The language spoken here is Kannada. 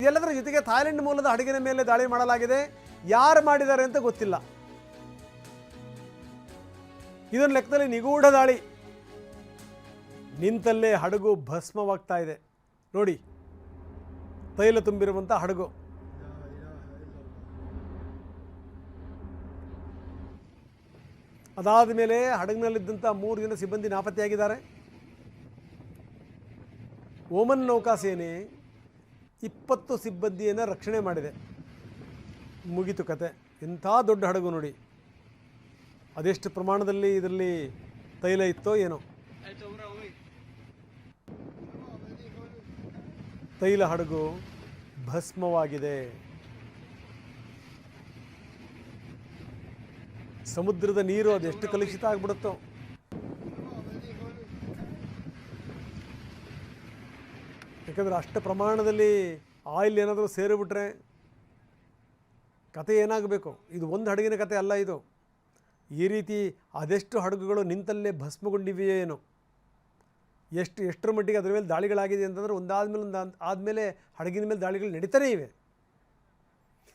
ಎಲ್ಲದರ ಜೊತೆಗೆ ಥಾಯ್ಲೆಂಡ್ ಮೂಲದ ಹಡಗಿನ ಮೇಲೆ ದಾಳಿ ಮಾಡಲಾಗಿದೆ. ಯಾರು ಮಾಡಿದ್ದಾರೆ ಅಂತ ಗೊತ್ತಿಲ್ಲ. ಇದರ ಲೆಕ್ಕದಲ್ಲಿ ನಿಗೂಢ ದಾಳಿ. ನಿಂತಲ್ಲೇ ಹಡಗು ಭಸ್ಮವಾಗ್ತಾ ಇದೆ ನೋಡಿ. ತೈಲ ತುಂಬಿರುವಂಥ ಹಡಗು. ಅದಾದ ಮೇಲೆ ಹಡಗಿನಲ್ಲಿದ್ದಂಥ 3 ಜನ ಸಿಬ್ಬಂದಿ ನಾಪತ್ತೆಯಾಗಿದ್ದಾರೆ. ಓಮನ್ ನೌಕಾಸೇನೆ 20 ಸಿಬ್ಬಂದಿಯನ್ನು ರಕ್ಷಣೆ ಮಾಡಿದೆ. ಮುಗಿತು ಕತೆ. ಎಂಥ ದೊಡ್ಡ ಹಡಗು ನೋಡಿ. ಅದೆಷ್ಟು ಪ್ರಮಾಣದಲ್ಲಿ ಇದರಲ್ಲಿ ತೈಲ ಇತ್ತೋ ಏನೋ. ತೈಲ ಹಡಗು ಭಸ್ಮವಾಗಿದೆ. ಸಮುದ್ರದ ನೀರು ಅದೆಷ್ಟು ಕಲುಷಿತ ಆಗಿಬಿಡುತ್ತೋ. ಯಾಕಂದರೆ ಅಷ್ಟು ಪ್ರಮಾಣದಲ್ಲಿ ಆಯಿಲ್ ಏನಾದರೂ ಸೇರಿಬಿಟ್ರೆ ಕತೆ ಏನಾಗಬೇಕು. ಇದು ಒಂದು ಹಡಗಿನ ಕತೆ ಅಲ್ಲ ಇದು. ಈ ರೀತಿ ಅದೆಷ್ಟು ಹಡಗುಗಳು ನಿಂತಲ್ಲೇ ಭಸ್ಮಗೊಂಡಿವೆಯೋ ಏನೋ. ಎಷ್ಟರ ಮಟ್ಟಿಗೆ ಅದರ ಮೇಲೆ ದಾಳಿಗಳಾಗಿದೆ ಅಂತಂದರೆ ಒಂದಾದ್ಮೇಲೆ ಹಡಗಿನ ಮೇಲೆ ದಾಳಿಗಳು ನಡೀತಾನೇ ಇವೆ.